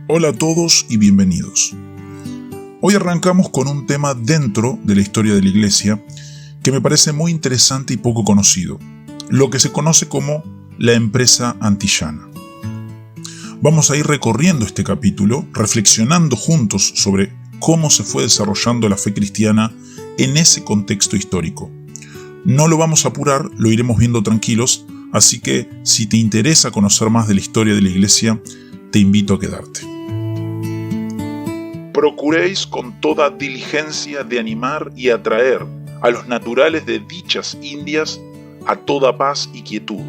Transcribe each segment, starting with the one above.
Hola a todos y bienvenidos. Hoy arrancamos con un tema dentro de la historia de la Iglesia que me parece muy interesante y poco conocido, lo que se conoce como la empresa antillana. Vamos a ir recorriendo este capítulo, reflexionando juntos sobre cómo se fue desarrollando la fe cristiana en ese contexto histórico. No lo vamos a apurar, lo iremos viendo tranquilos, así que si te interesa conocer más de la historia de la Iglesia, te invito a quedarte. Procuréis con toda diligencia de animar y atraer a los naturales de dichas Indias a toda paz y quietud,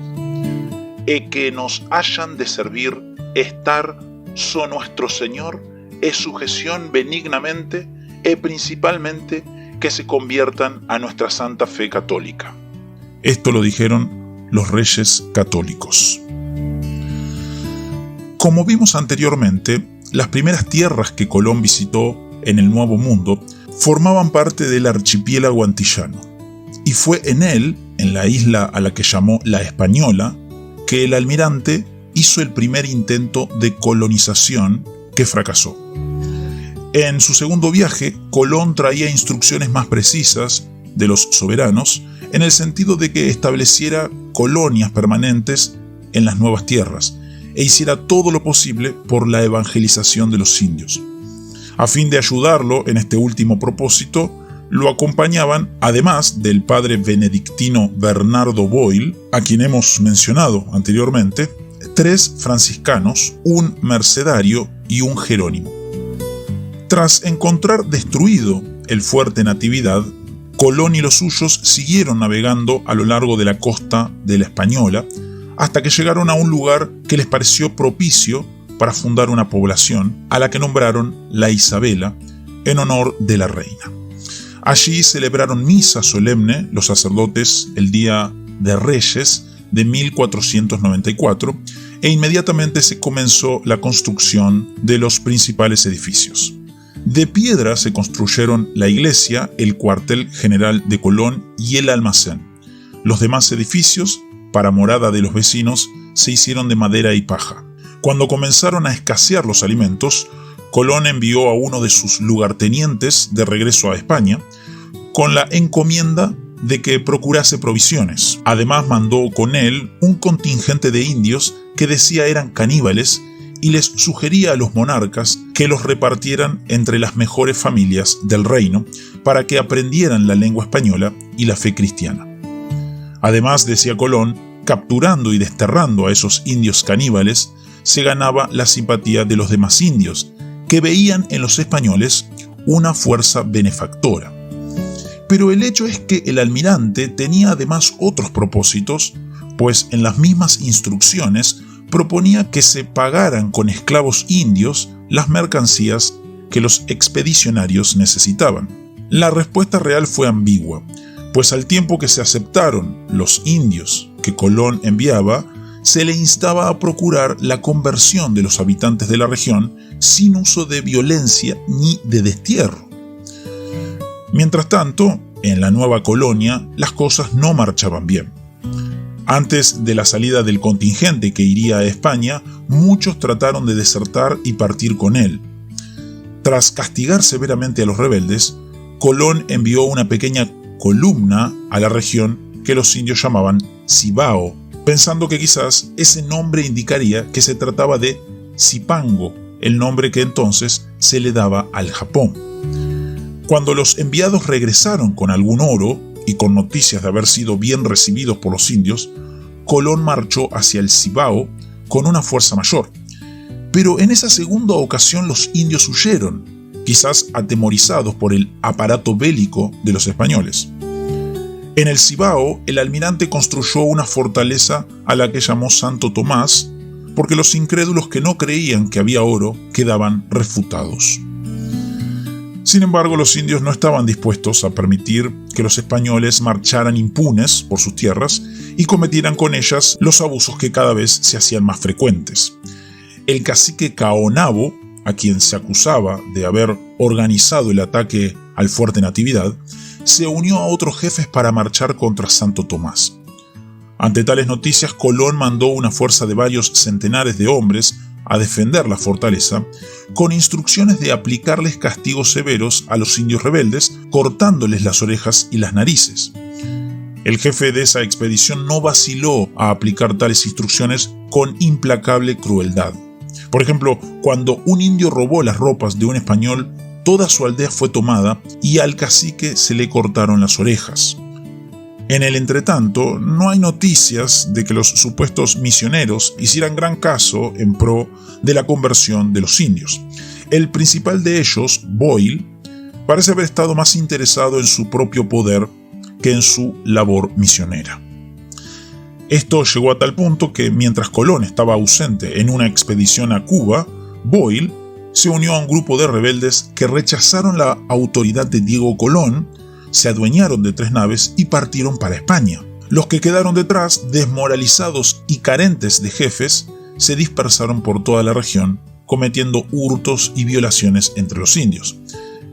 e que nos hayan de servir estar so nuestro Señor es sujeción benignamente e principalmente que se conviertan a nuestra santa fe católica. Esto lo dijeron los reyes católicos. Como vimos anteriormente, las primeras tierras que Colón visitó en el Nuevo Mundo formaban parte del archipiélago antillano, y fue en él, en la isla a la que llamó La Española, que el almirante hizo el primer intento de colonización que fracasó. En su segundo viaje, Colón traía instrucciones más precisas de los soberanos en el sentido de que estableciera colonias permanentes en las nuevas tierras e hiciera todo lo posible por la evangelización de los indios. A fin de ayudarlo en este último propósito, lo acompañaban, además del padre benedictino Bernardo Boyle, a quien hemos mencionado anteriormente, 3 franciscanos, un mercedario y un jerónimo. Tras encontrar destruido el fuerte Natividad, Colón y los suyos siguieron navegando a lo largo de la costa de La Española hasta que llegaron a un lugar que les pareció propicio para fundar una población a la que nombraron La Isabela en honor de la reina. Allí celebraron misa solemne los sacerdotes el Día de Reyes de 1494 e inmediatamente se comenzó la construcción de los principales edificios. De piedra se construyeron la iglesia, el cuartel general de Colón y el almacén. Los demás edificios, para morada de los vecinos, se hicieron de madera y paja. Cuando comenzaron a escasear los alimentos, Colón envió a uno de sus lugartenientes de regreso a España con la encomienda de que procurase provisiones. Además mandó con él un contingente de indios que decía eran caníbales y les sugería a los monarcas que los repartieran entre las mejores familias del reino para que aprendieran la lengua española y la fe cristiana. Además, decía Colón, capturando y desterrando a esos indios caníbales, se ganaba la simpatía de los demás indios, que veían en los españoles una fuerza benefactora. Pero el hecho es que el almirante tenía además otros propósitos, pues en las mismas instrucciones proponía que se pagaran con esclavos indios las mercancías que los expedicionarios necesitaban. La respuesta real fue ambigua, pues al tiempo que se aceptaron los indios que Colón enviaba, se le instaba a procurar la conversión de los habitantes de la región sin uso de violencia ni de destierro. Mientras tanto, en la nueva colonia, las cosas no marchaban bien. Antes de la salida del contingente que iría a España, muchos trataron de desertar y partir con él. Tras castigar severamente a los rebeldes, Colón envió una pequeña columna a la región que los indios llamaban Cibao, pensando que quizás ese nombre indicaría que se trataba de Cipango, el nombre que entonces se le daba al Japón. Cuando los enviados regresaron con algún oro y con noticias de haber sido bien recibidos por los indios, Colón marchó hacia el Cibao con una fuerza mayor. Pero en esa segunda ocasión los indios huyeron, quizás atemorizados por el aparato bélico de los españoles. En el Cibao, el almirante construyó una fortaleza a la que llamó Santo Tomás, porque los incrédulos que no creían que había oro quedaban refutados. Sin embargo, los indios no estaban dispuestos a permitir que los españoles marcharan impunes por sus tierras y cometieran con ellas los abusos que cada vez se hacían más frecuentes. El cacique Caonabo, a quien se acusaba de haber organizado el ataque al fuerte Natividad, se unió a otros jefes para marchar contra Santo Tomás. Ante tales noticias, Colón mandó una fuerza de varios centenares de hombres a defender la fortaleza, con instrucciones de aplicarles castigos severos a los indios rebeldes, cortándoles las orejas y las narices. El jefe de esa expedición no vaciló a aplicar tales instrucciones con implacable crueldad. Por ejemplo, cuando un indio robó las ropas de un español, toda su aldea fue tomada y al cacique se le cortaron las orejas. En el entretanto, no hay noticias de que los supuestos misioneros hicieran gran caso en pro de la conversión de los indios. El principal de ellos, Boyle, parece haber estado más interesado en su propio poder que en su labor misionera. Esto llegó a tal punto que mientras Colón estaba ausente en una expedición a Cuba, Boyle se unió a un grupo de rebeldes que rechazaron la autoridad de Diego Colón, se adueñaron de 3 naves y partieron para España. Los que quedaron detrás, desmoralizados y carentes de jefes, se dispersaron por toda la región, cometiendo hurtos y violaciones entre los indios.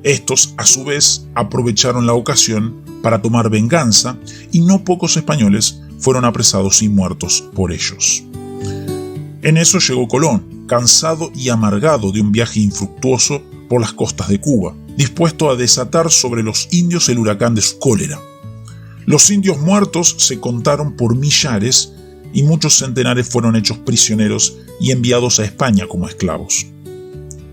Estos, a su vez, aprovecharon la ocasión para tomar venganza y no pocos españoles fueron apresados y muertos por ellos. En eso llegó Colón, cansado y amargado de un viaje infructuoso por las costas de Cuba, dispuesto a desatar sobre los indios el huracán de su cólera. Los indios muertos se contaron por millares y muchos centenares fueron hechos prisioneros y enviados a España como esclavos.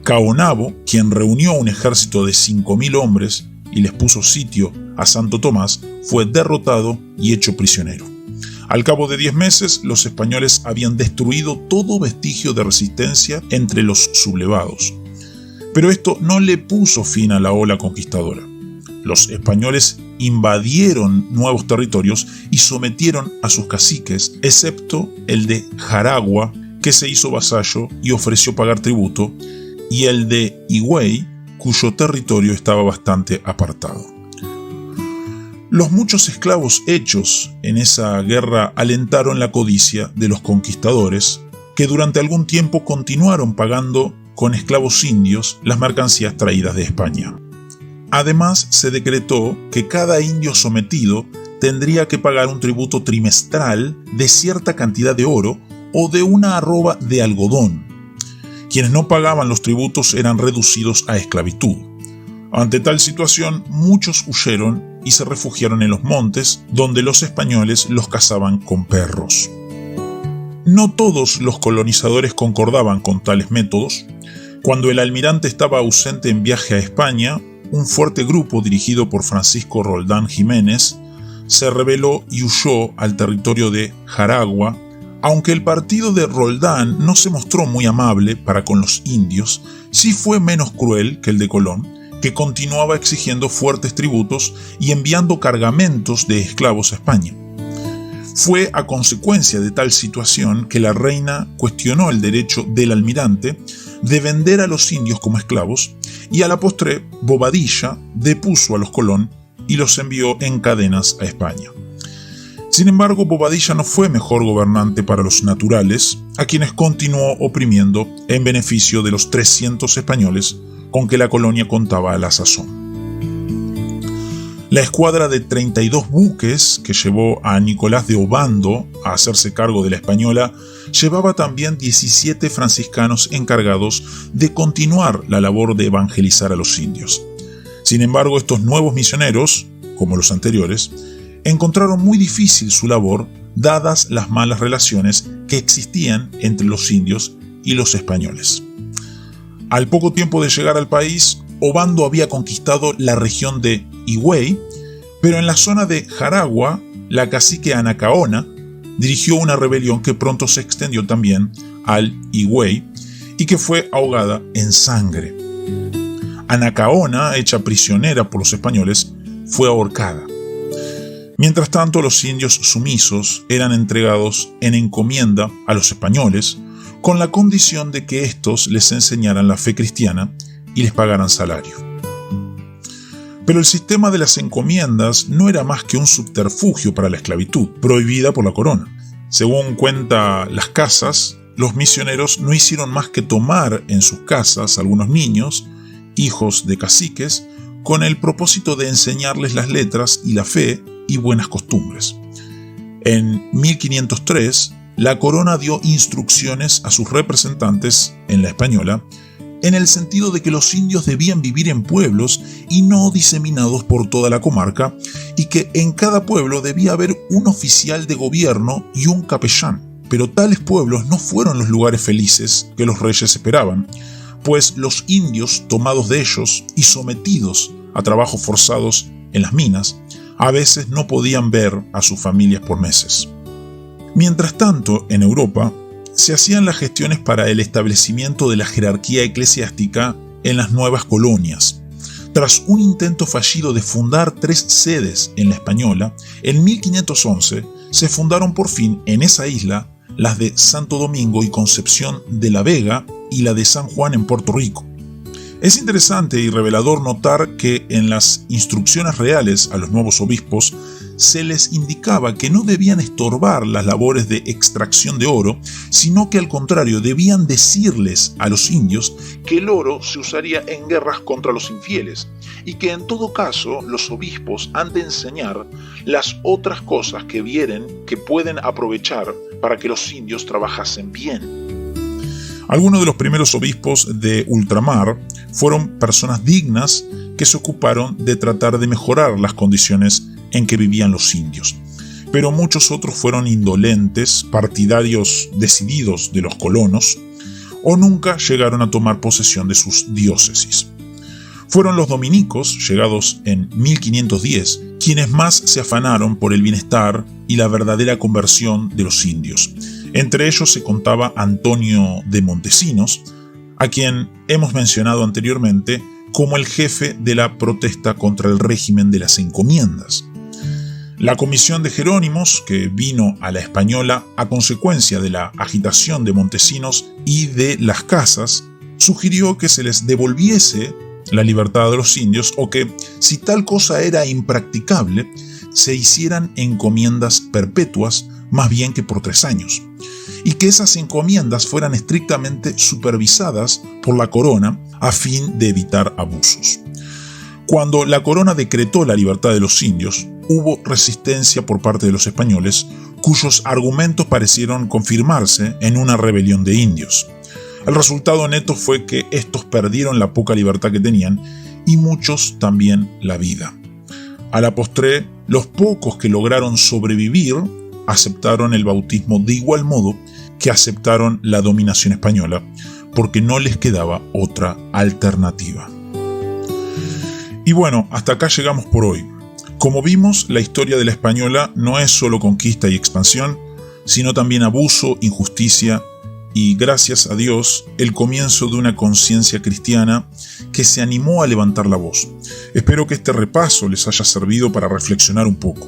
Caonabo, quien reunió un ejército de 5.000 hombres y les puso sitio a Santo Tomás, fue derrotado y hecho prisionero. Al cabo de 10 meses, los españoles habían destruido todo vestigio de resistencia entre los sublevados. Pero esto no le puso fin a la ola conquistadora. Los españoles invadieron nuevos territorios y sometieron a sus caciques, excepto el de Jaragua, que se hizo vasallo y ofreció pagar tributo, y el de Higüey, cuyo territorio estaba bastante apartado. Los muchos esclavos hechos en esa guerra alentaron la codicia de los conquistadores, que durante algún tiempo continuaron pagando con esclavos indios las mercancías traídas de España. Además, se decretó que cada indio sometido tendría que pagar un tributo trimestral de cierta cantidad de oro o de una arroba de algodón. Quienes no pagaban los tributos eran reducidos a esclavitud. Ante tal situación, muchos huyeron y se refugiaron en los montes, donde los españoles los cazaban con perros. No todos los colonizadores concordaban con tales métodos. Cuando el almirante estaba ausente en viaje a España, un fuerte grupo dirigido por Francisco Roldán Jiménez se rebeló y huyó al territorio de Jaragua. Aunque el partido de Roldán no se mostró muy amable para con los indios, sí fue menos cruel que el de Colón, que continuaba exigiendo fuertes tributos y enviando cargamentos de esclavos a España. Fue a consecuencia de tal situación que la reina cuestionó el derecho del almirante de vender a los indios como esclavos, y a la postre Bobadilla depuso a los Colón y los envió en cadenas a España. Sin embargo, Bobadilla no fue mejor gobernante para los naturales, a quienes continuó oprimiendo en beneficio de los 300 españoles con que la colonia contaba a la sazón. La escuadra de 32 buques que llevó a Nicolás de Obando a hacerse cargo de la Española llevaba también 17 franciscanos encargados de continuar la labor de evangelizar a los indios. Sin embargo, estos nuevos misioneros, como los anteriores, encontraron muy difícil su labor dadas las malas relaciones que existían entre los indios y los españoles. Al poco tiempo de llegar al país, Obando había conquistado la región de Higüey, pero en la zona de Jaragua, la cacique Anacaona dirigió una rebelión que pronto se extendió también al Higüey y que fue ahogada en sangre. Anacaona, hecha prisionera por los españoles, fue ahorcada. Mientras tanto, los indios sumisos eran entregados en encomienda a los españoles, con la condición de que éstos les enseñaran la fe cristiana y les pagaran salario. Pero el sistema de las encomiendas no era más que un subterfugio para la esclavitud, prohibida por la corona. Según cuenta Las Casas, los misioneros no hicieron más que tomar en sus casas algunos niños, hijos de caciques, con el propósito de enseñarles las letras y la fe y buenas costumbres. En 1503, la corona dio instrucciones a sus representantes en la Española en el sentido de que los indios debían vivir en pueblos y no diseminados por toda la comarca, y que en cada pueblo debía haber un oficial de gobierno y un capellán. Pero tales pueblos no fueron los lugares felices que los reyes esperaban, pues los indios, tomados de ellos y sometidos a trabajos forzados en las minas, a veces no podían ver a sus familias por meses. Mientras tanto, en Europa, se hacían las gestiones para el establecimiento de la jerarquía eclesiástica en las nuevas colonias. Tras un intento fallido de fundar 3 sedes en la Española, en 1511 se fundaron por fin en esa isla las de Santo Domingo y Concepción de la Vega y la de San Juan en Puerto Rico. Es interesante y revelador notar que en las instrucciones reales a los nuevos obispos se les indicaba que no debían estorbar las labores de extracción de oro, sino que al contrario debían decirles a los indios que el oro se usaría en guerras contra los infieles y que en todo caso los obispos han de enseñar las otras cosas que vieren que pueden aprovechar para que los indios trabajasen bien. Algunos de los primeros obispos de ultramar fueron personas dignas que se ocuparon de tratar de mejorar las condiciones en que vivían los indios. Pero muchos otros fueron indolentes, partidarios decididos de los colonos, o nunca llegaron a tomar posesión de sus diócesis. Fueron los dominicos, llegados en 1510, quienes más se afanaron por el bienestar y la verdadera conversión de los indios. Entre ellos se contaba Antonio de Montesinos, a quien hemos mencionado anteriormente como el jefe de la protesta contra el régimen de las encomiendas. La comisión de Jerónimos, que vino a la Española a consecuencia de la agitación de Montesinos y de las casas, sugirió que se les devolviese la libertad de los indios o que, si tal cosa era impracticable, se hicieran encomiendas perpetuas más bien que por 3 años, y que esas encomiendas fueran estrictamente supervisadas por la corona a fin de evitar abusos. Cuando la corona decretó la libertad de los indios, hubo resistencia por parte de los españoles, cuyos argumentos parecieron confirmarse en una rebelión de indios. El resultado neto fue que estos perdieron la poca libertad que tenían y muchos también la vida. A la postre, los pocos que lograron sobrevivir aceptaron el bautismo de igual modo que aceptaron la dominación española, porque no les quedaba otra alternativa. Y bueno, hasta acá llegamos por hoy. Como vimos, la historia de la Española no es solo conquista y expansión, sino también abuso, injusticia y, gracias a Dios, el comienzo de una conciencia cristiana que se animó a levantar la voz. Espero que este repaso les haya servido para reflexionar un poco.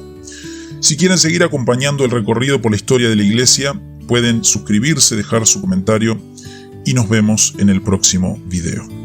Si quieren seguir acompañando el recorrido por la historia de la Iglesia, pueden suscribirse, dejar su comentario y nos vemos en el próximo video.